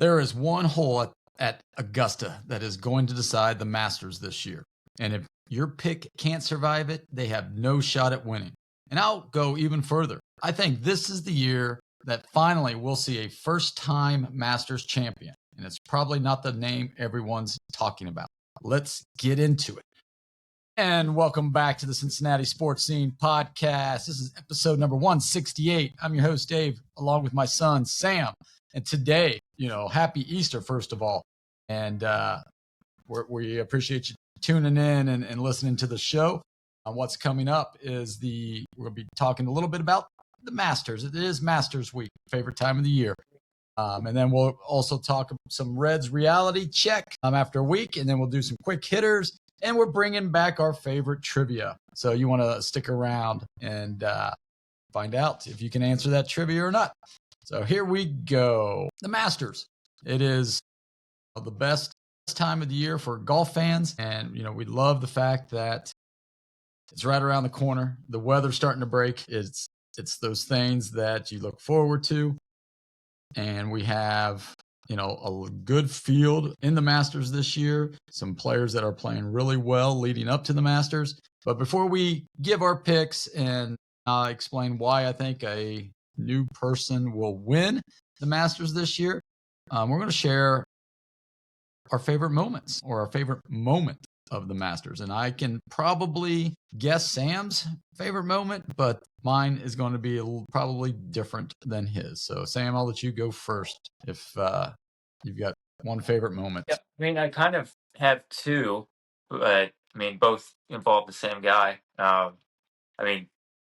There is one hole at Augusta that is going to decide the Masters this year. And if your pick can't survive it, they have no shot at winning. And I'll go even further. I think this is the year that finally we'll see a first-time Masters champion. And it's probably not the name everyone's talking about. Let's get into it. And welcome back to the Cincinnati Sports Scene podcast. This is episode number 168. I'm your host, Dave, along with my son, Sam. And today, happy Easter, first of all. And we appreciate you tuning in and listening to the show. What's coming up is we'll be talking a little bit about the Masters. It is Masters week, favorite time of the year. And then we'll also talk some Reds reality check after a week. And then we'll do some quick hitters. And we're bringing back our favorite trivia. So you want to stick around and find out if you can answer that trivia or not. So here we go. The Masters. It is the best time of the year for golf fans. And, we love the fact that it's right around the corner. The weather's starting to break. It's those things that you look forward to. And we have a good field in the Masters this year. Some players that are playing really well leading up to the Masters. But before we give our picks and explain why I think a new person will win the Masters this year, we're going to share our favorite moments or our favorite moment of the Masters. And I can probably guess Sam's favorite moment, but mine is going to be probably different than his. So Sam, I'll let you go first if you've got one favorite moment. Yeah, I kind of have two, but both involve the same guy.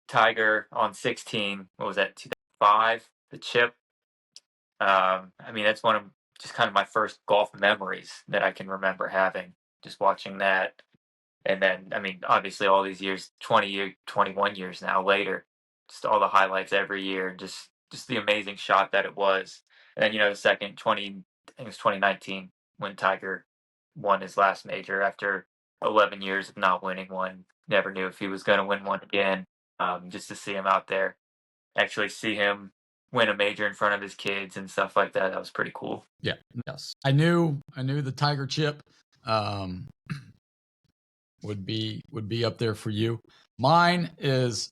Tiger on 16, what was that, 2005, the chip. That's one of just kind of my first golf memories that I can remember having, just watching that. And then, obviously all these years, 21 years now later, just all the highlights every year, just the amazing shot that it was. And then, the second, I think it was 2019, when Tiger won his last major after 11 years of not winning one. Never knew if he was going to win one again. Just to see him out there, actually see him win a major in front of his kids and stuff like that. That was pretty cool. Yeah. Yes. I knew the Tiger chip would be up there for you. Mine is,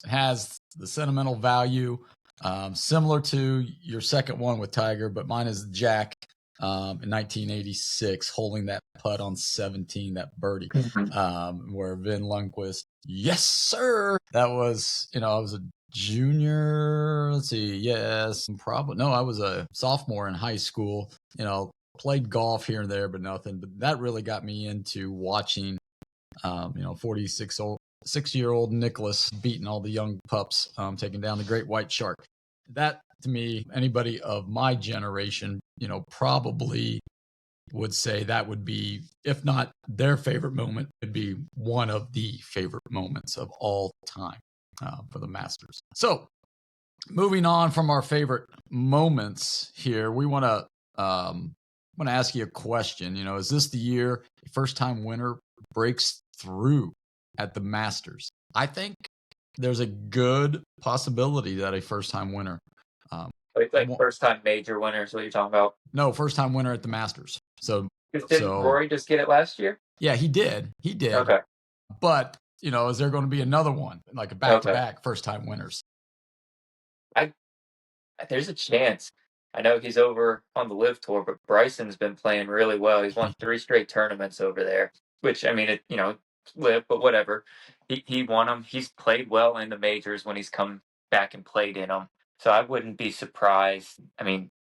has the sentimental value similar to your second one with Tiger, but mine is Jack in 1986 holding that putt on 17, that birdie, where Vin Lundquist, yes, sir. That was, I was a junior. Let's see. Yes, I was a sophomore in high school, played golf here and there, but nothing. But that really got me into watching, 6-year-old Nicholas beating all the young pups, taking down the great white shark. That, to me, anybody of my generation, probably would say that would be, if not their favorite moment, would be one of the favorite moments of all time for the Masters. So moving on from our favorite moments here, we want to ask you a question. Is this the year a first-time winner breaks through at the Masters? I think there's a good possibility that a first-time winner. First-time major winner is what you're talking about? No, first-time winner at the Masters. So didn't Rory just get it last year? Yeah, he did. Okay. But, is there going to be another one, like a back-to-back first-time winners? There's a chance. I know he's over on the Live Tour, but Bryson's been playing really well. He's won 3 straight tournaments over there, which, Live, but whatever. He won them. He's played well in the majors when he's come back and played in them. So I wouldn't be surprised.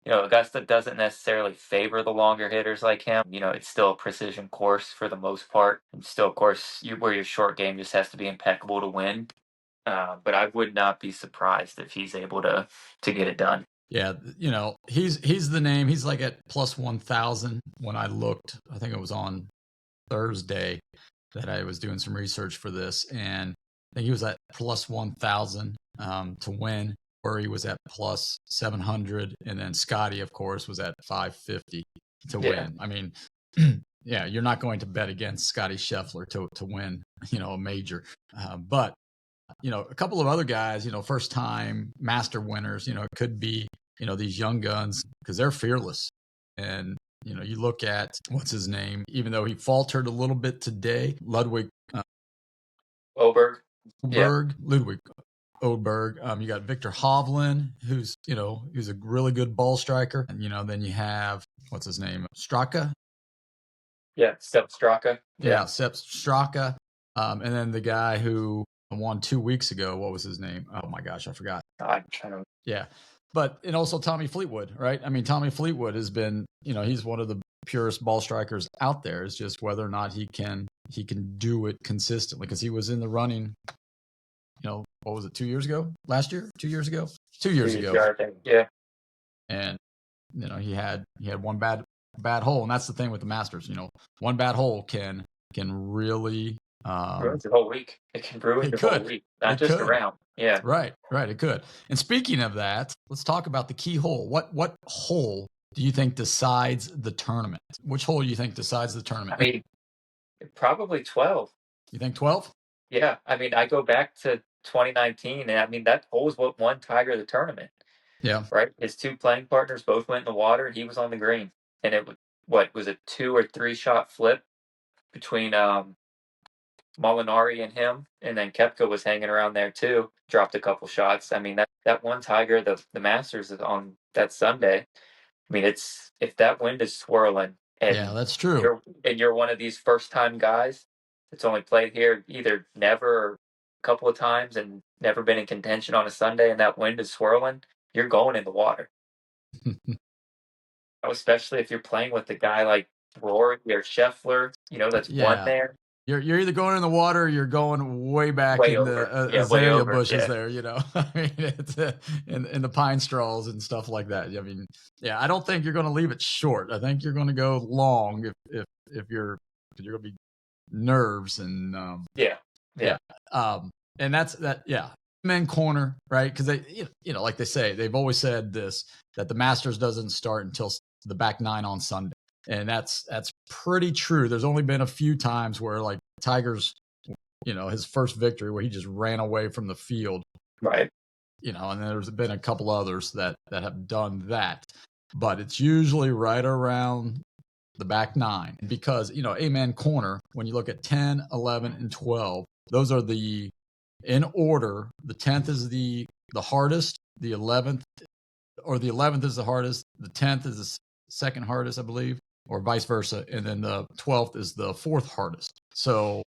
Augusta doesn't necessarily favor the longer hitters like him. It's still a precision course for the most part. And still, of course, where your short game just has to be impeccable to win. But I would not be surprised if he's able to get it done. Yeah, he's the name. He's like at plus 1,000 when I looked. I think it was on Thursday that I was doing some research for this, and I think he was at plus 1,000 to win, where he was at plus 700, and then Scotty, of course, was at 550 to win. Yeah, you're not going to bet against Scotty Scheffler to win, a major, but a couple of other guys, first time master winners, it could be these young guns, because they're fearless. And, you look at, what's his name, even though he faltered a little bit today, Ludwig Oberg. Yeah. Ludwig Oberg. You got Victor Hovland, who's a really good ball striker. And, then you have, what's his name? Straka. Yeah, Sepp Straka. Yeah, Sepp Straka. And then the guy who won 2 weeks ago, what was his name? Oh my gosh, I forgot. I'm trying to. Yeah. And also Tommy Fleetwood, right? I mean, Tommy Fleetwood has been, he's one of the purest ball strikers out there. It's just whether or not he can do it consistently, because he was in the running, what was it, 2 years ago? Last year? 2 years ago? 2 years ago. I think. Yeah. And he had one bad hole, and that's the thing with the Masters. One bad hole can really ruin the whole week. It can ruin the whole week, not just a round. Yeah. Right. It could. And speaking of that, let's talk about the key hole. What hole do you think decides the tournament? Which hole do you think decides the tournament? I mean, probably 12. You think 12? Yeah. I mean, I go back to 2019, and I mean, that hole is what won Tiger the tournament. Yeah. Right? His two playing partners both went in the water, and he was on the green. And it was a 2 or 3 shot flip between Molinari and him, and then Koepka was hanging around there too. Dropped a couple shots. I mean, that one Tiger, the Masters is on that Sunday. I mean, if that wind is swirling, and yeah, that's true. You're one of these first time guys that's only played here either never or a couple of times and never been in contention on a Sunday, and that wind is swirling, you're going in the water. Especially if you're playing with a guy like Rory or Scheffler, that's one there. You're either going in the water or you're going way back in the azalea bushes there, I mean, it's in the pine straws and stuff like that. I mean, yeah, I don't think you're going to leave it short. I think you're going to go long if you're going to be nerves and and that's that. Yeah. Men corner, right? Because they, like they say, they've always said this, that the Masters doesn't start until the back 9 on Sunday. And that's pretty true. There's only been a few times where, like, Tiger's, his first victory where he just ran away from the field. Right. And there's been a couple others that have done that. But it's usually right around the back 9. Because, Amen corner, when you look at 10, 11, and 12, those are in order. The 10th is the hardest, the 11th is the hardest, the 10th is the second hardest, I believe, or vice versa, and then the 12th is the 4th hardest. So,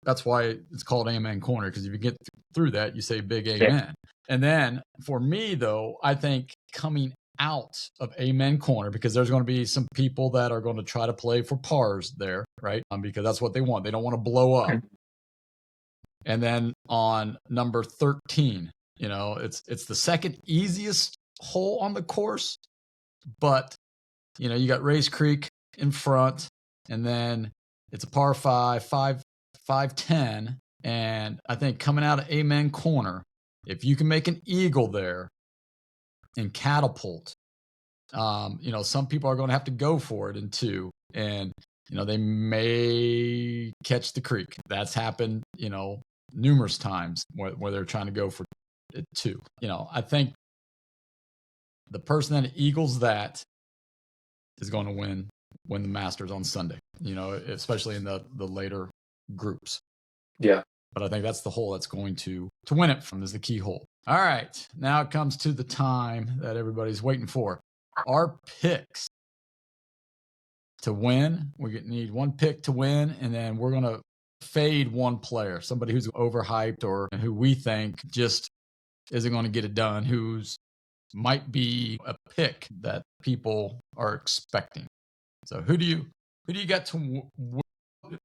that's why it's called Amen Corner, because if you get through that, you say big amen. Yeah. And then for me, though, I think coming out of Amen Corner, because there's going to be some people that are going to try to play for pars there, right? Because that's what they want. They don't want to blow up. And then on number 13, it's the second easiest hole on the course, but you got Race Creek in front, and then it's a par 5-10, and I think coming out of Amen Corner, if you can make an eagle there and catapult, some people are going to have to go for it in 2, and they may catch the creek. That's happened, numerous times where they're trying to go for it 2. I think the person that eagles that is going to win the Masters on Sunday, especially in the later groups. Yeah. But I think that's the hole that's going to win it from, is the key hole. All right. Now it comes to the time that everybody's waiting for. Our picks to win. We need one pick to win, and then we're going to fade one player, somebody who's overhyped or who we think just isn't going to get it done, who's might be a pick that people are expecting. So who do you got to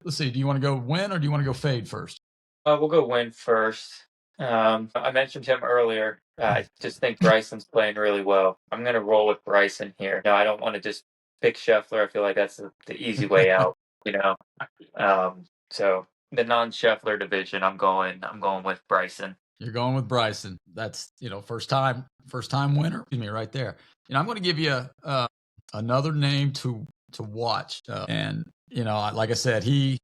let's see, do you want to go win or do you want to go fade first? We'll go win first. I mentioned him earlier. I just think Bryson's playing really well. I'm going to roll with Bryson here. No, I don't want to just pick Scheffler. I feel like that's the easy way out, So the non-Scheffler division, I'm going with Bryson. You're going with Bryson. That's, first time winner. Excuse me, right there. I'm going to give you another name to watch. And like I said, he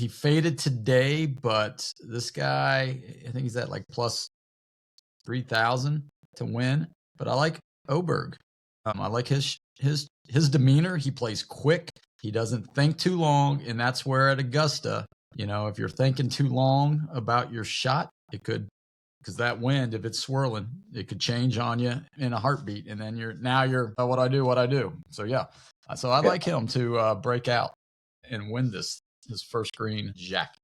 faded today, but this guy, I think he's at like plus 3,000 to win. but I like Oberg. I like his demeanor. He plays quick. He doesn't think too long, and that's where at Augusta, if you're thinking too long about your shot, it could, because that wind, if it's swirling, it could change on you in a heartbeat, and then you're what I do. So yeah, so I like him to break out and win his first green jacket.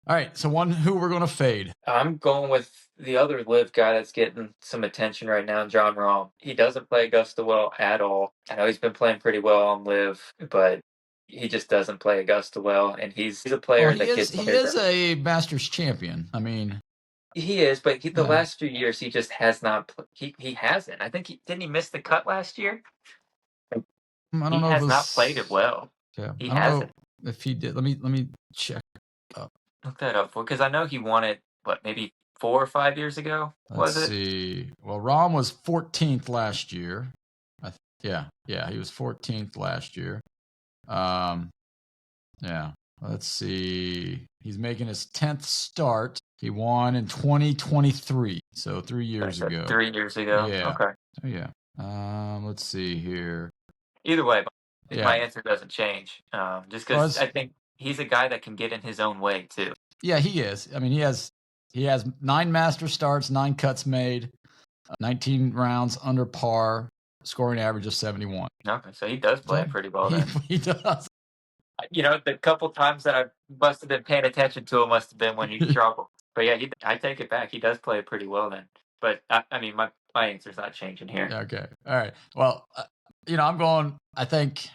All right, so who we're going to fade? I'm going with the other live guy that's getting some attention right now, John Rahm. He doesn't play Augusta well at all. I know he's been playing pretty well on live, but he just doesn't play Augusta well, and he's a player that gets. He is a Masters champion. I mean, he is, but the last few years he just has not. He hasn't. I think didn't he miss the cut last year? I don't know. He has not played it well. Yeah, he hasn't. Know if he did. Let me check. Look that up for, because I know he won it. What, maybe 4 or 5 years ago? Let's see. Well, Rahm was 14th last year. Yeah, he was 14th last year. Yeah. Let's see. He's making his 10th start. He won in 2023, so 3 years ago. 3 years ago. Yeah. Okay. Oh yeah. Let's see here. Either way, my answer doesn't change. Just because I think he's a guy that can get in his own way too. Yeah, he is. I mean, he has 9 master starts, 9 cuts made, 19 rounds under par, scoring average of 71. Okay, so he does play pretty well then. He does. The couple times that I must have been paying attention to him must have been when you struggled. But yeah, I take it back. He does play pretty well then. But I mean, my answer's not changing here. Okay. All right. Well, I'm going. I think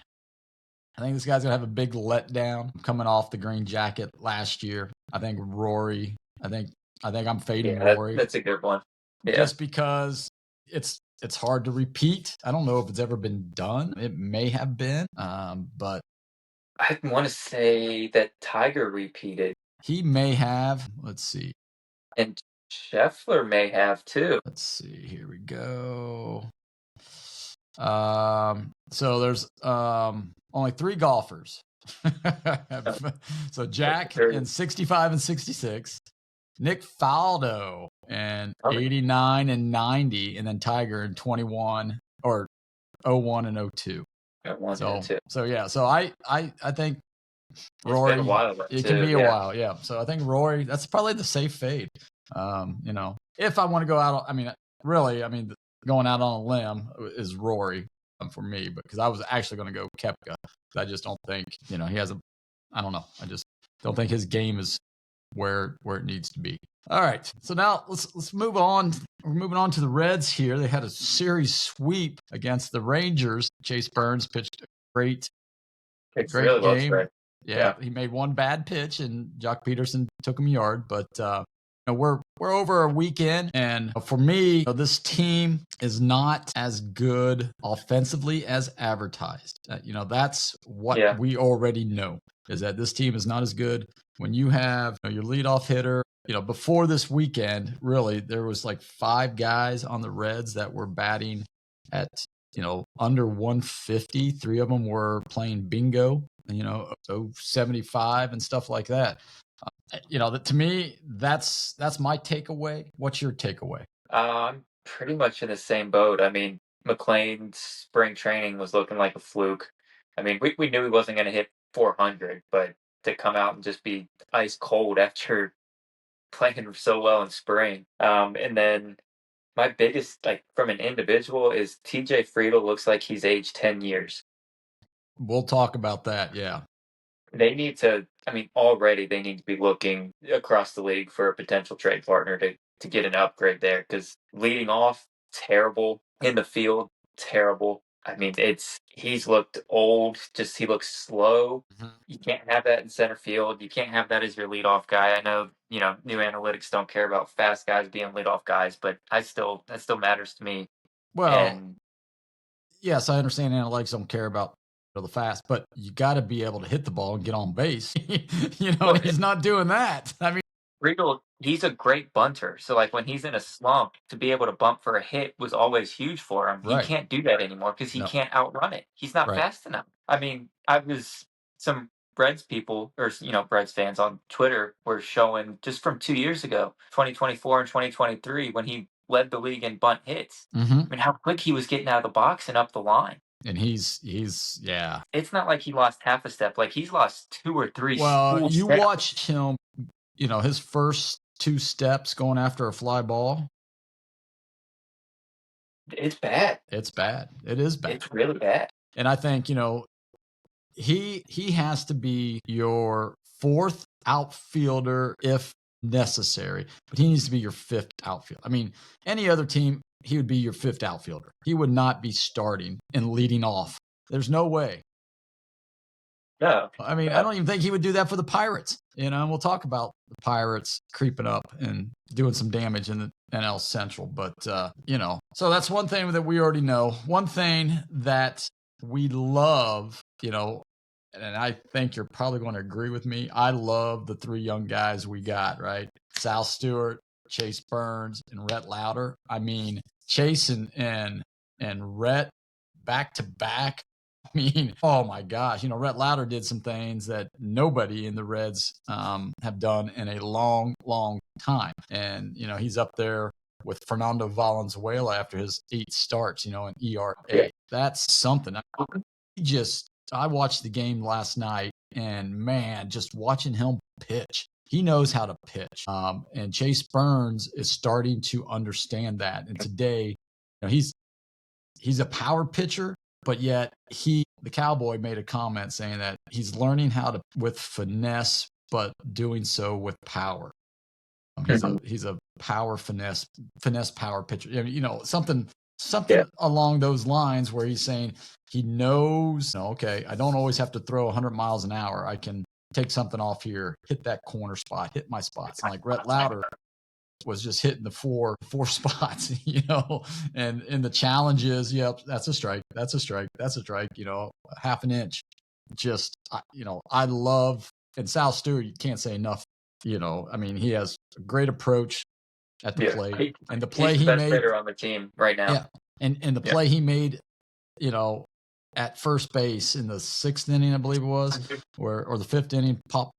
this guy's gonna have a big letdown coming off the green jacket last year. I think Rory. I think I'm fading Rory. That's a good one. Yeah. Just because it's hard to repeat. I don't know if it's ever been done. It may have been, but I want to say that Tiger repeated. He may have. Let's see. And Scheffler may have too. Let's see. Here we go. So there's only 3 golfers. So Jack in 65 and 66, Nick Faldo in 89 and 90, and then Tiger in 21 or 01 and 02. So yeah, so I think Rory, it's been a while, it can be a while, yeah. So I think Rory, that's probably the safe fade. If I want to go out, going out on a limb is Rory for me, because I was actually going to go Koepka. I just don't think, he has I don't know. I just don't think his game is where it needs to be. All right. So now let's move on. We're moving on to the Reds here. They had a series sweep against the Rangers. Chase Burns pitched a great really game. Yeah, he made one bad pitch, and Jock Peterson took him a yard. But we're over a weekend, and for me, this team is not as good offensively as advertised. That's what we already know, is that this team is not as good. When you have your leadoff hitter, before this weekend, really, there was like 5 guys on the Reds that were batting at under 150. 3 of them were playing bingo, 75 and stuff like that. To me, that's my takeaway. What's your takeaway? I'm pretty much in the same boat. I mean, McLean's spring training was looking like a fluke. I mean, we knew he wasn't going to hit 400, but to come out and just be ice cold after playing so well in spring. And then my biggest, from an individual, is TJ Friedel looks like he's aged 10 years. We'll talk about that, yeah. They need to, already they need to be looking across the league for a potential trade partner to get an upgrade there, because leading off, terrible. In the field, terrible. He's looked old, he looks slow. Mm-hmm. You can't have that in center field. You can't have that as your leadoff guy. I know, new analytics don't care about fast guys being leadoff guys, but that still matters to me. Well, yes, I understand analytics don't care about the fast, but you got to be able to hit the ball and get on base. He's not doing that. Friedel, he's a great bunter. So, when he's in a slump, to be able to bump for a hit was always huge for him. Right. He can't do that anymore because he can't outrun it. He's not fast enough. Some Reds people, or Reds fans on Twitter were showing just from 2 years ago, 2024 and 2023, when he led the league in bunt hits. Mm-hmm. I mean, how quick he was getting out of the box and up the line. And he's yeah. It's not like he lost half a step. Like, he's lost 2 or 3 Well, full you steps. watched him, his first 2 steps going after a fly ball. It's bad. It's bad. It is bad. It's really bad. And I think, he has to be your 4th outfielder if necessary, but he needs to be your 5th outfielder. I mean, any other team, he would be your 5th outfielder. He would not be starting and leading off. There's no way. No. I mean, I don't even think he would do that for the Pirates. And we'll talk about the Pirates creeping up and doing some damage in the NL Central. But, so that's one thing that we already know. One thing that we love, and I think you're probably going to agree with me. I love the 3 young guys we got, right? Sal Stewart, Chase Burns, and Rhett Lauder. I mean, Chase and Rhett back to back. I mean, oh my gosh, Rhett Lauder did some things that nobody in the Reds have done in a long, long time. And, he's up there with Fernando Valenzuela after his 8 starts, in ERA. Yeah. That's something. I watched the game last night, and man, just watching him pitch, he knows how to pitch. And Chase Burns is starting to understand that. And today, he's a power pitcher, but yet the Cowboy made a comment saying that he's learning how to with finesse, but doing so with power. He's a power finesse power pitcher. Something along those lines where he's saying he knows, okay, I don't always have to throw 100 miles an hour. I can take something off here, hit that corner spot, hit my spots. And like Rhett Lauder was just hitting the four spots, and in the challenges, yep, that's a strike, half an inch. Just, I love, and Sal Stewart, you can't say enough. I mean, he has a great approach at the plate, and the play he's he the best made hitter on the team right now. Yeah, and the play he made, at first base in the 6th inning, I believe it was, or the 5th inning, pop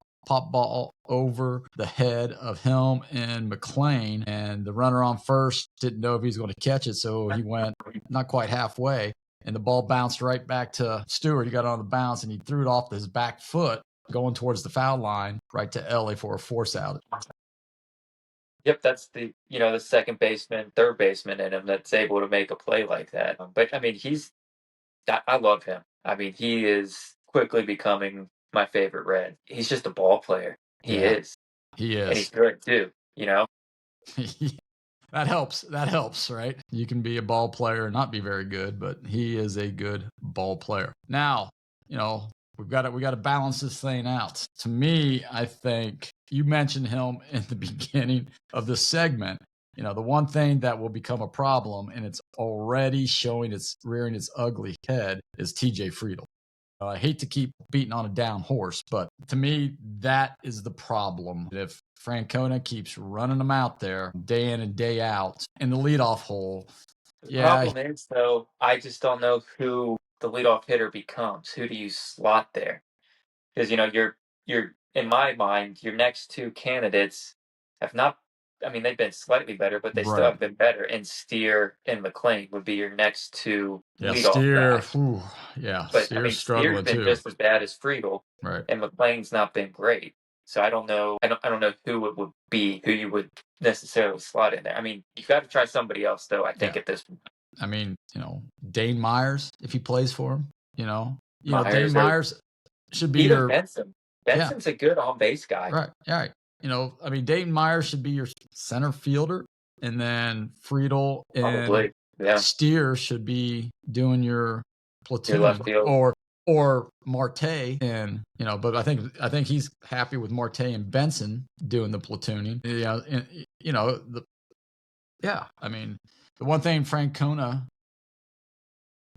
ball over the head of him and McClain, and the runner on first didn't know if he was going to catch it, so he went not quite halfway, and the ball bounced right back to Stewart. He got on the bounce, and he threw it off his back foot, going towards the foul line, right to Ellie for a force out. Yep, that's the second baseman, third baseman in him that's able to make a play like that. But I mean, I love him. I mean, he is quickly becoming my favorite Red. He's just a ball player. He is. And he's good too, That helps, right? You can be a ball player and not be very good, but he is a good ball player. Now, we got to balance this thing out. To me, I think you mentioned him in the beginning of the segment. The one thing that will become a problem, and it's already rearing its ugly head, is TJ Friedl. I hate to keep beating on a down horse, but to me, that is the problem. If Francona keeps running them out there day in and day out in the leadoff hole, the problem is, though, I just don't know who the leadoff hitter becomes. Who do you slot there? Because you're in my mind, your next 2 candidates have not. I mean, they've been slightly better, but they still have been better. And Steer and McClain would be your next 2 leadoff Steer, guys. But I mean, Steer's been just as bad as Friedl, right? And McClain's not been great. So I don't know. I don't know who it would be, who you would necessarily slot in there. I mean, you've got to try somebody else, though. I think at this point. I mean, Dane Myers, if he plays for him, Myers, Dane Myers should be your Benson. Benson's a good on-base guy. Right. I mean, Dayton Myers should be your center fielder, and then Friedl and Steer should be doing your platoon, your left field. or Marte, and but I think he's happy with Marte and Benson doing the platooning. I mean, the one thing Francona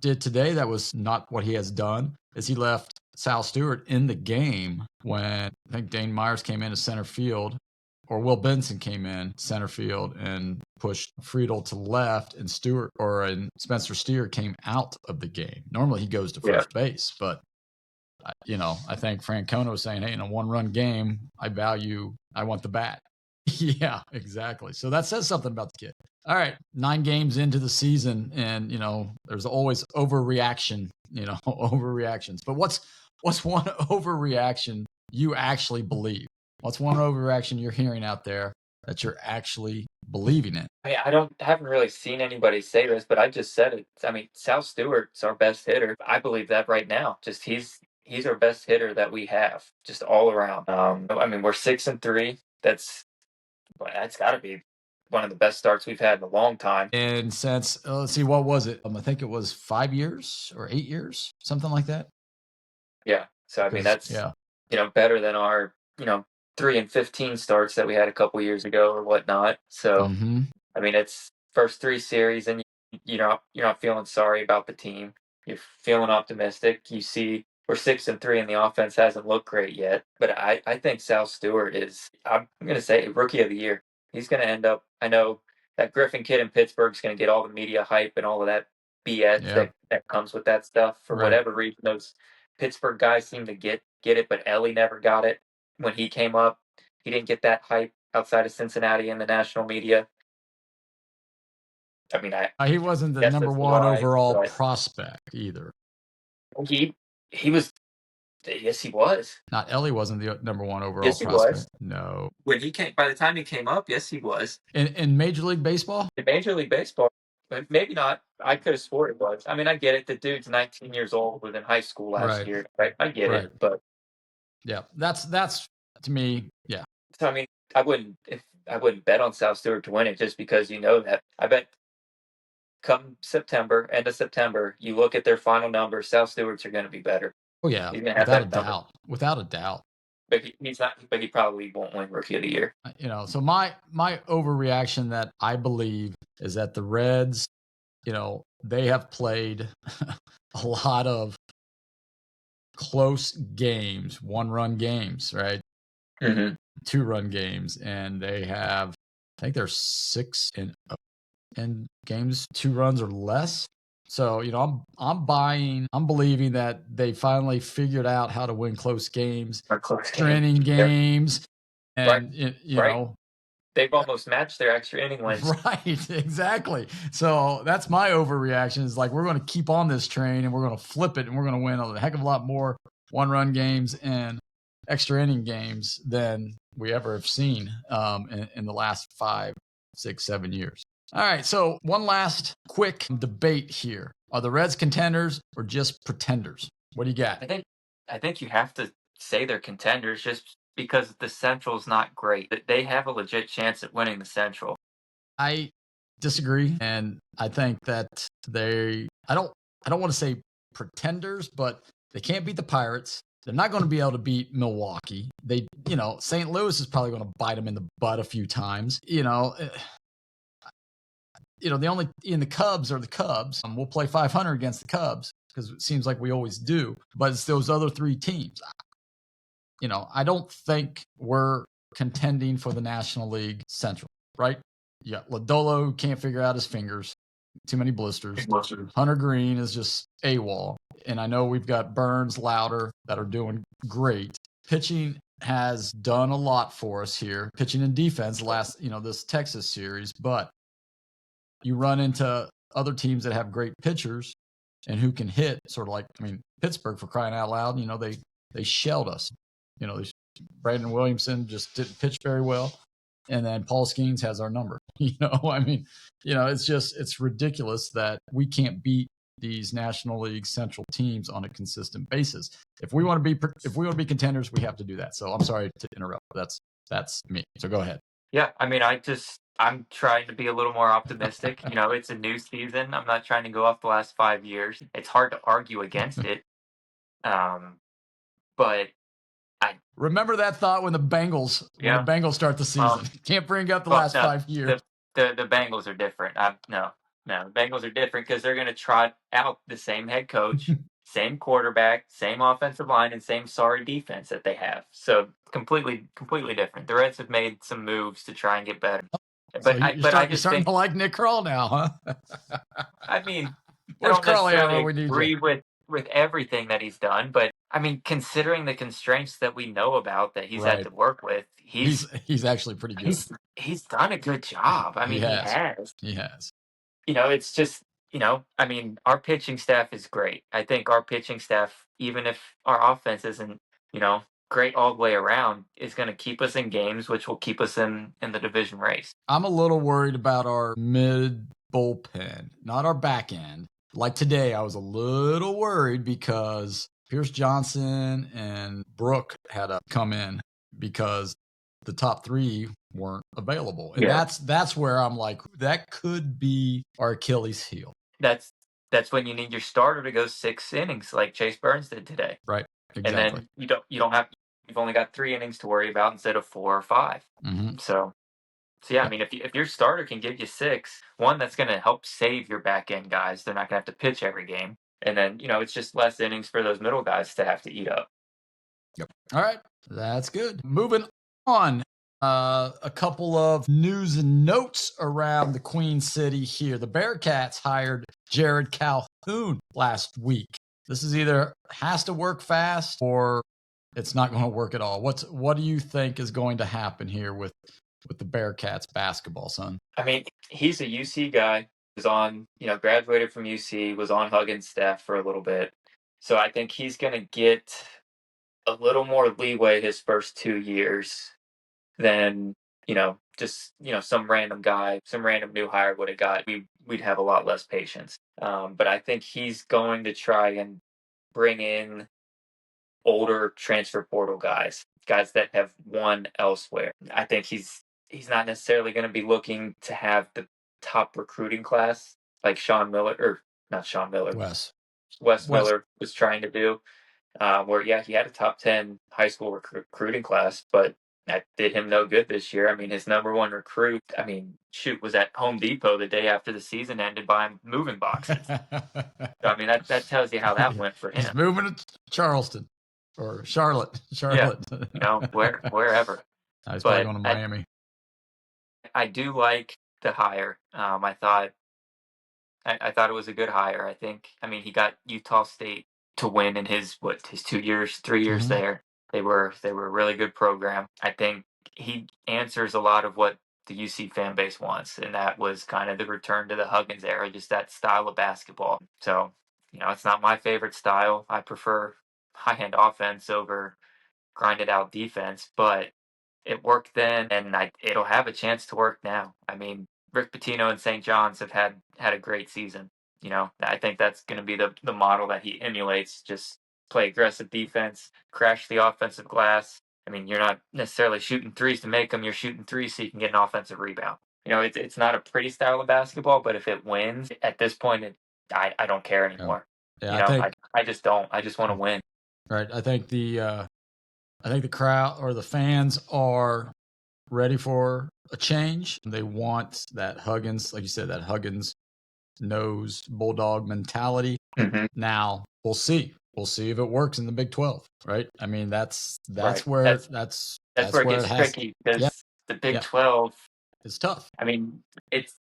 did today that was not what he has done is he left Sal Stewart in the game when I think Dane Myers came in to center field, or Will Benson came in center field and pushed Friedl to left, and Spencer Steer came out of the game. Normally he goes to first base, but I think Francona was saying, hey, in a 1-run game, I want the bat. Yeah, exactly. So that says something about the kid. All right, 9 games into the season, and there's always overreaction, overreactions. But what's one overreaction you actually believe? What's one overreaction you're hearing out there that you're actually believing in? Haven't really seen anybody say this, but I just said it. I mean, Sal Stewart's our best hitter. I believe that right now. Just he's our best hitter that we have, just all around. I mean, we're 6-3. That's got to be one of the best starts we've had in a long time. And since let's see, what was it? I think it was 5 years or 8 years, something like that. Yeah. So I mean, that's better than our 3-15 starts that we had a couple years ago or whatnot. So I mean, it's first 3 series, and you're not feeling sorry about the team. You're feeling optimistic. You see, we're 6-3, and the offense hasn't looked great yet. But I think Sal Stewart is, I'm going to say, rookie of the year. He's going to end up. I know that Griffin kid in Pittsburgh is going to get all the media hype and all of that BS that comes with that stuff. For whatever reason, those Pittsburgh guys seem to get it, but Ellie never got it when he came up. He didn't get that hype outside of Cincinnati and the national media. I mean, he wasn't the number one overall prospect either. He was. Yes, he was. Not Ellie wasn't the number one overall prospect. Was. No. When he came, by the time he came up, yes, he was. In Major League Baseball? In Major League Baseball, but maybe not. I could have swore it was. I mean, I get it. The dude's 19 years old, was in high school last year. I get it, but yeah, that's to me, yeah. So I mean, I wouldn't bet on South Stewart to win it just because that. I bet come September, end of September, you look at their final numbers, South Stewart's are going to be better. Oh yeah, without a doubt. Without a doubt. But he's not. But he probably won't win Rookie of the Year. So my overreaction that I believe is that the Reds, they have played a lot of close games, 1-run games, right? 2-run games, and they have, I think they're 6-0 in games 2 runs or less. So, I'm believing that they finally figured out how to win close games, extra inning games, and they've almost matched their extra inning wins. Right, exactly. So that's my overreaction. Is like, we're going to keep on this train and we're going to flip it and we're going to win a heck of a lot more 1-run games and extra inning games than we ever have seen in the last 5, 6, 7 years. All right, so one last quick debate here. Are the Reds contenders or just pretenders? What do you got? I think you have to say they're contenders just because the Central's not great. They have a legit chance at winning the Central. I disagree, and I think that I don't want to say pretenders, but they can't beat the Pirates. They're not going to be able to beat Milwaukee. St. Louis is probably going to bite them in the butt a few times. The only in the Cubs are the Cubs. We'll play 500 against the Cubs because it seems like we always do. But it's those other 3 teams. I don't think we're contending for the National League Central, right? Yeah, Lodolo can't figure out his fingers. Too many blisters. Hunter Green is just AWOL. And I know we've got Burns, Louder that are doing great. Pitching has done a lot for us here. Pitching and defense this Texas series, but you run into other teams that have great pitchers and who can hit, sort of like, Pittsburgh, for crying out loud, they shelled us. Brandon Williamson just didn't pitch very well. And then Paul Skeens has our number. It's ridiculous that we can't beat these National League Central teams on a consistent basis. If we want to be contenders, we have to do that. So I'm sorry to interrupt. That's me. So go ahead. Yeah, I'm trying to be a little more optimistic. It's a new season. I'm not trying to go off the last 5 years. It's hard to argue against it. But I remember that thought when the Bengals start the season. Can't bring up the last 5 years. The Bengals are different. No, the Bengals are different because they're going to trot out the same head coach, same quarterback, same offensive line, and same sorry defense that they have. So completely different. The Reds have made some moves to try and get better. But you're starting to like Nick Krall now, huh? I mean, where's Krall at when we need agree you? with with everything that he's done, but I mean, considering the constraints that we know about that he's had Right. to work with, He's actually pretty good. he's done a good job. I mean, he has. He has. It's just, I mean, our pitching staff is great. I think our pitching staff, even if our offense isn't, great all the way around, is going to keep us in games, which will keep us in the division race. I'm a little worried about our mid bullpen, not our back end. Like today, I was a little worried because Pierce Johnson and Brooke had to come in because the top three weren't available. And that's where I'm like, that could be our Achilles heel. That's when you need your starter to go 6 innings like Chase Burns did today. Right. Exactly. And then you don't have, you've only got 3 innings to worry about instead of 4 or 5. Mm-hmm. So yeah, I mean, if your starter can give you 6, one, that's going to help save your back end guys. They're not going to have to pitch every game. And then, it's just less innings for those middle guys to have to eat up. Yep. All right. That's good. Moving on. A couple of news and notes around the Queen City here. The Bearcats hired Jared Calhoun last week. This is either has to work fast or it's not going to work at all. What do you think is going to happen here with the Bearcats basketball, son? I mean, he's a UC guy. Was on, graduated from UC, was on Huggins' staff for a little bit. So I think he's going to get a little more leeway his first 2 years than, just, some random guy, some random new hire would have got. We'd have a lot less patience. But I think he's going to try and bring in older transfer portal guys that have won elsewhere. I think he's not necessarily going to be looking to have the top recruiting class like Sean Miller, or not Sean Miller, Wes Miller was trying to do, where, he had a top 10 high school recruiting class, but that did him no good this year. I mean, his number one recruit, was at Home Depot the day after the season ended buying moving boxes. I mean, that tells you how that went for him. He's moving to Charleston or Charlotte. Yeah, wherever. He's probably going to Miami. I do like the hire. I thought it was a good hire. I think, he got Utah State to win in his 3 years Mm-hmm. there. They were a really good program. I think he answers a lot of what the UC fan base wants, and that was kind of the return to the Huggins era, just that style of basketball. So, it's not my favorite style. I prefer high-end offense over grinded out defense, but it worked then, and it'll have a chance to work now. I mean, Rick Pitino and St. John's have had a great season. I think that's going to be the model that he emulates. Just play aggressive defense, crash the offensive glass. I mean, you're not necessarily shooting threes to make them. You're shooting threes so you can get an offensive rebound. It's not a pretty style of basketball, but if it wins, at this point, I don't care anymore. Yeah, I just don't. I just want to win. Right. I think the crowd or the fans are ready for a change. They want that Huggins, like you said, that Huggins nose bulldog mentality. Mm-hmm. Now we'll see. We'll see if it works in the Big 12, right? I mean, that's right. where that's where it gets tricky because the Big 12 is tough. I mean, it's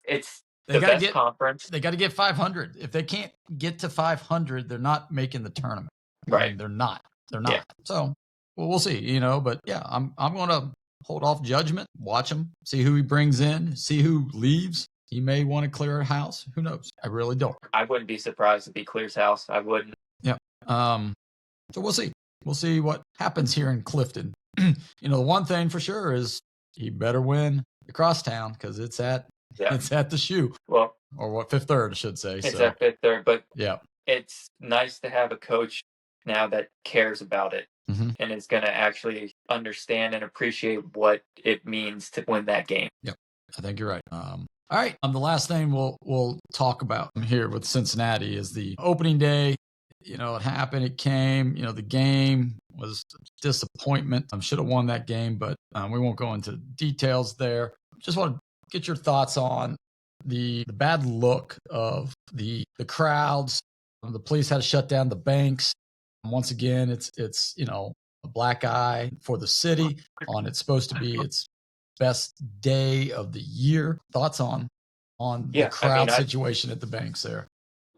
the best conference. They got to get 500. If they can't get to 500, they're not making the tournament. Right? I mean, they're not. Yeah. So we'll see. But yeah, I'm going to hold off judgment. Watch him, see who he brings in, see who leaves. He may want to clear a house. Who knows? I really don't. I wouldn't be surprised if he clears house. I wouldn't. Yeah. So we'll see. We'll see what happens here in Clifton. The one thing for sure is he better win the crosstown because it's at the shoe. Well, or what, Fifth Third, I should say. It's at Fifth Third, but yeah, it's nice to have a coach now that cares about it and is going to actually understand and appreciate what it means to win that game. Yep, I think you're right. All right. The last thing we'll talk about here with Cincinnati is the opening day. It happened. It came. The game was a disappointment. I should have won that game, but we won't go into details there. Just want to get your thoughts on the bad look of the crowds. The police had to shut down the banks. Once again, it's a black eye for the city on it's supposed to be its best day of the year. Thoughts on the crowd situation at the banks there?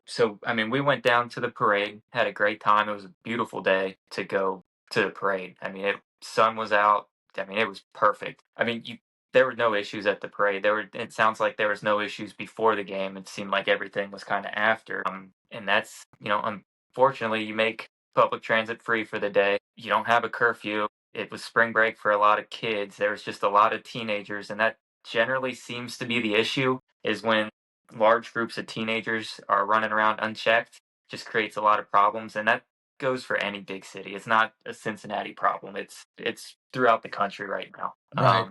So, I mean, we went down to the parade, had a great time. It was a beautiful day to go to the parade. I mean, sun was out. I mean, it was perfect. I mean, there were no issues at the parade. It sounds like there was no issues before the game. It seemed like everything was kind of after. And that's, unfortunately, you make public transit free for the day. You don't have a curfew. It was spring break for a lot of kids. There was just a lot of teenagers, and that generally seems to be the issue, is when large groups of teenagers are running around unchecked, just creates a lot of problems. And that goes for any big city. It's not a Cincinnati problem. It's throughout the country right now. Right.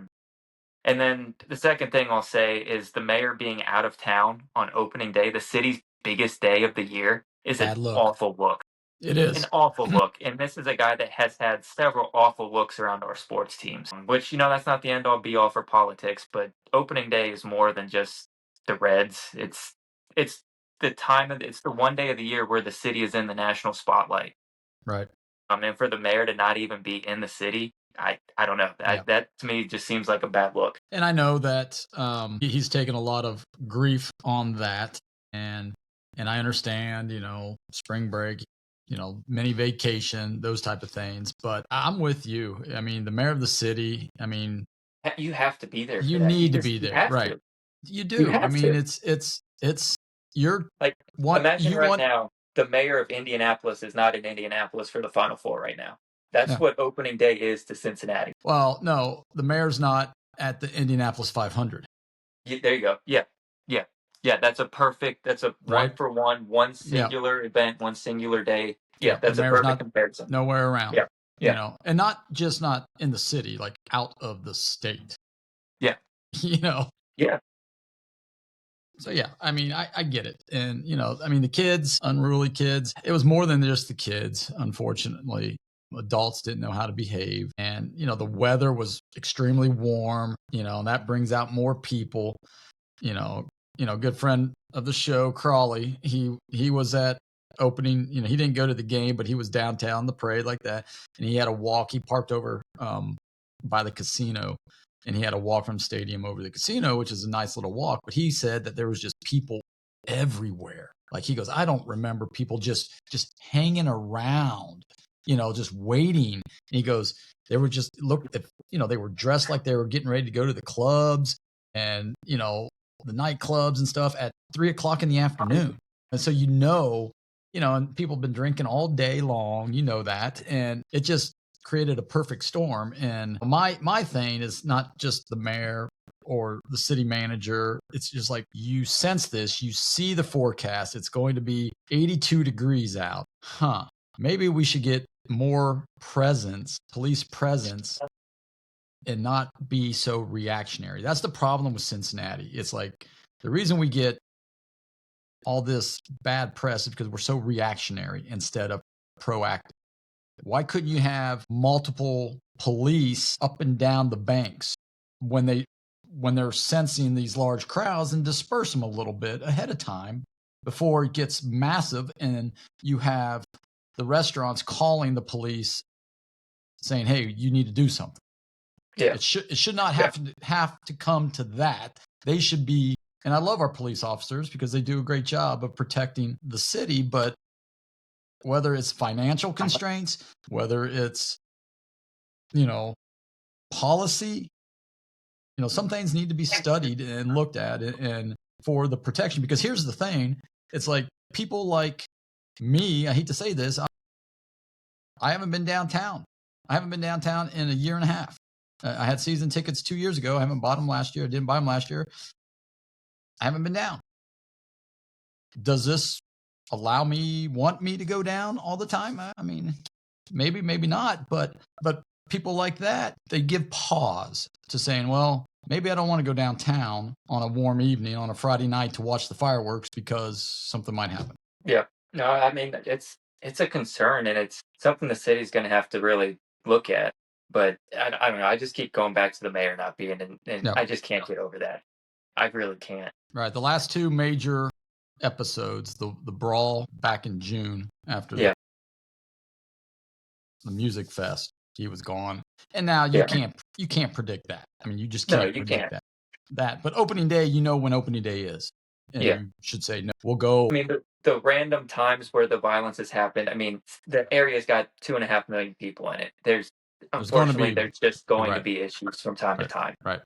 And then the second thing I'll say is the mayor being out of town on opening day, the city's biggest day of the year, is an Bad look. awful look. It An is. awful look. And this is a guy that has had several awful looks around our sports teams, which, that's not the end all be all for politics, but opening day is more than just the Reds. It's it's the one day of the year where the city is in the national spotlight. Right. And for the mayor to not even be in the city, I don't know. That to me just seems like a bad look. And I know that he's taken a lot of grief on that, and I understand, spring break, mini vacation, those type of things. But I'm with you. I mean, the mayor of the city. I mean, You have to be there. you need to be there, right? To. You do. I mean, it's you're like what imagine you right want. now. The mayor of Indianapolis is not in Indianapolis for the Final Four right now. That's Yeah. what opening day is to Cincinnati. Well, no, the mayor's not at the Indianapolis 500. There you go. Yeah. That's a perfect. That's a Right. 1-for-1, one singular event, one singular day. Yeah, that's the a mayor's perfect not comparison. nowhere around. Yeah. And not in the city, like out of the state. Yeah. Yeah. So yeah, I mean, I get it. And, I mean, the kids, unruly kids, it was more than just the kids, unfortunately. Adults didn't know how to behave. And, the weather was extremely warm, and that brings out more people. Good friend of the show, Crawley, he was at opening, he didn't go to the game, but he was downtown, the parade like that. And he had a walk. He parked over by the casino. And he had to walk from stadium over to the casino, which is a nice little walk. But he said that there was just people everywhere. Like he goes, I don't remember people just hanging around, just waiting. And he goes, they were just they were dressed like they were getting ready to go to the clubs and the nightclubs and stuff at 3:00 in the afternoon. And so and people have been drinking all day long, that, and it just created a perfect storm. And my thing is not just the mayor or the city manager. It's just like, you sense this, you see the forecast, it's going to be 82 degrees out. Maybe we should get more police presence, and not be so reactionary. That's the problem with Cincinnati. It's like, the reason we get all this bad press is because we're so reactionary instead of proactive. Why couldn't you have multiple police up and down the banks when they're sensing these large crowds, and disperse them a little bit ahead of time before it gets massive, and you have the restaurants calling the police saying, hey, you need to do something. Yeah. It should not have to come to that. They should be, and I love our police officers because they do a great job of protecting the city, but whether it's financial constraints, whether it's, policy, some things need to be studied and looked at, and for the protection. Because here's the thing, it's like, people like me, I hate to say this, I haven't been downtown. I haven't been downtown in a year and a half. I had season tickets 2 years ago. I haven't bought them last year. I didn't buy them last year. I haven't been down. Does this want me to go down all the time? I mean, maybe not, but people like that, they give pause to saying, well, maybe I don't want to go downtown on a warm evening on a Friday night to watch the fireworks because something might happen. Yeah. No, I mean, it's a concern, and it's something the city's going to have to really look at. But I don't know. I just keep going back to the mayor not being in, and I just can't get over that. I really can't. Right. The last two major episodes, the brawl back in June after the music fest, he was gone, and now you can't predict that. I mean, you just can't predict that. But opening day, when opening day is. and Yeah. you should say no. We'll go. I mean, the random times where the violence has happened, I mean, the area's got 2.5 million people in it. There's unfortunately, there's just going to be issues from time to time. Right.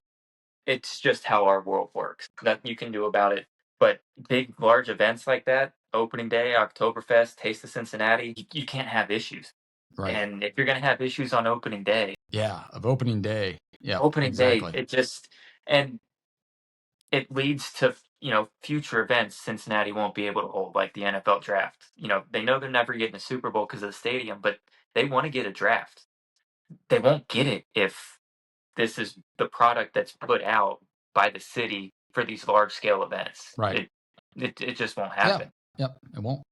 It's just how our world works. Nothing you can do about it. But big, large events like that, opening day, Oktoberfest, Taste of Cincinnati, you can't have issues. Right. And if you're going to have issues on opening day. Yeah, of opening day. Yeah, opening exactly. day, and it leads to, future events Cincinnati won't be able to hold, like the NFL draft. They know they're never getting a Super Bowl because of the stadium, but they want to get a draft. They won't get it if this is the product that's put out by the city for these large scale events. Right. It just won't happen. Yep, it won't.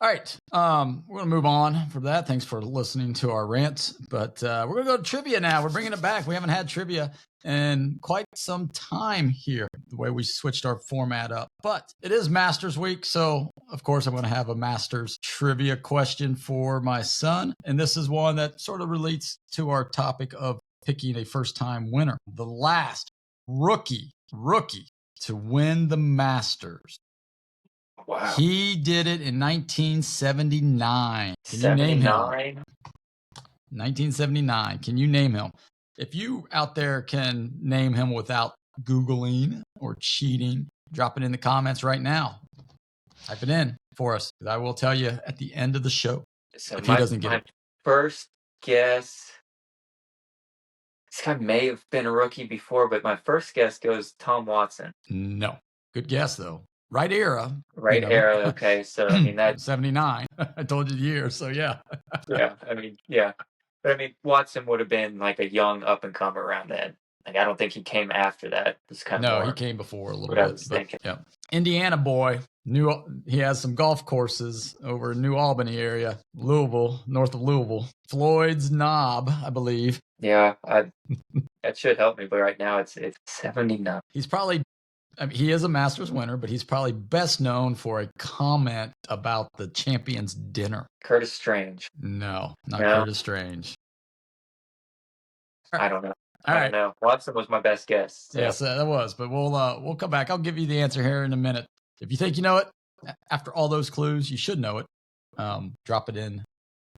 All right, we're going to move on from that. Thanks for listening to our rants, but we're going to go to trivia now. We're bringing it back. We haven't had trivia in quite some time here, the way we switched our format up. But it is Masters Week, so of course I'm going to have a Masters trivia question for my son. And this is one that sort of relates to our topic of picking a first-time winner. The last rookie to win the Masters. Wow. He did it in 1979. Can you name him? 1979. Can you name him? If you out there can name him without Googling or cheating, drop it in the comments right now. Type it in for us. I will tell you at the end of the show So if he doesn't get it. First guess, this guy may have been a rookie before, but my first guess goes Tom Watson. No. Good guess, though. Right era. Era, okay. So, I mean, that's 79. I told you the year, so yeah. Yeah, I mean, yeah. But, I mean, Watson would have been like a young up-and-comer around then. Like, I don't think he came after that. It's kind of No, more he came before a little what bit. I was thinking. Yeah. Indiana boy. He has some golf courses over in New Albany area, Louisville, north of Louisville. Floyd's Knob, I believe. Yeah, that should help me, but right now it's 79. He's probably, he is a Masters winner, but he's probably best known for a comment about the Champions Dinner. Curtis Strange. No, not Curtis Strange. I don't know. I don't know. Watson was my best guess. So. Yes, that was, but we'll come back. I'll give you the answer here in a minute. If you think you know it, after all those clues, you should know it. Drop it in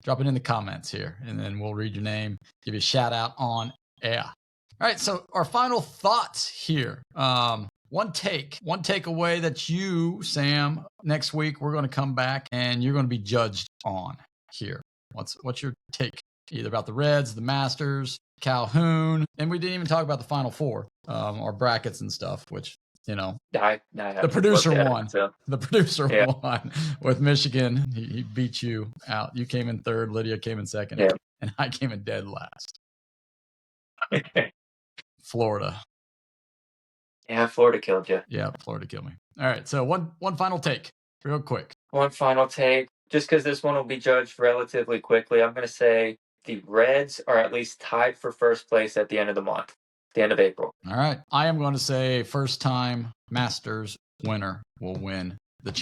the comments here, and then we'll read your name, give you a shout out on air. All right, so our final thoughts here. One takeaway that you, Sam, next week we're going to come back and you're going to be judged on here. What's your take? Either about the Reds, the Masters, Calhoun, and we didn't even talk about the Final Four, our brackets and stuff, which, the producer won. The producer won with Michigan. He beat you out. You came in third. Lydia came in second. Yeah. And I came in dead last. Florida. Yeah, Florida killed you. Yeah, Florida killed me. All right, so one final take, real quick. One final take. Just because this one will be judged relatively quickly, I'm going to say the Reds are at least tied for first place at the end of the month, the end of April. All right. I am going to say first-time Masters winner will win the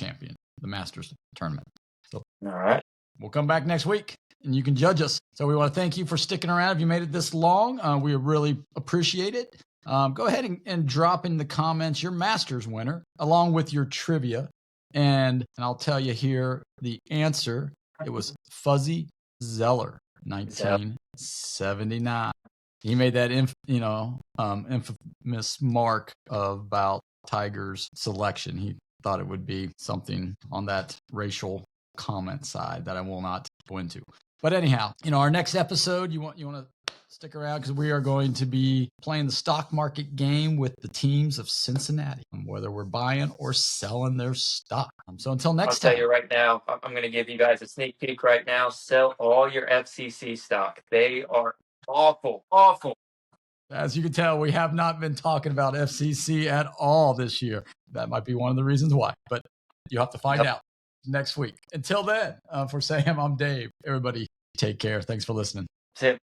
Masters tournament. So, all right. We'll come back next week, and you can judge us. So we want to thank you for sticking around. If you made it this long, we really appreciate it. Go ahead and drop in the comments your Masters winner, along with your trivia. And I'll tell you here the answer. It was Fuzzy Zeller. 1979. He made that infamous mark about Tiger's selection. He thought it would be something on that racial comment side that I will not go into. But anyhow, our next episode, you want to stick around because we are going to be playing the stock market game with the teams of Cincinnati, whether we're buying or selling their stock. So until next time. I'll tell you right now, I'm going to give you guys a sneak peek right now. Sell all your FCC stock. They are awful. As you can tell, we have not been talking about FCC at all this year. That might be one of the reasons why, but you have to find out next week. Until then, for Sam, I'm Dave. Everybody, take care. Thanks for listening. That's it.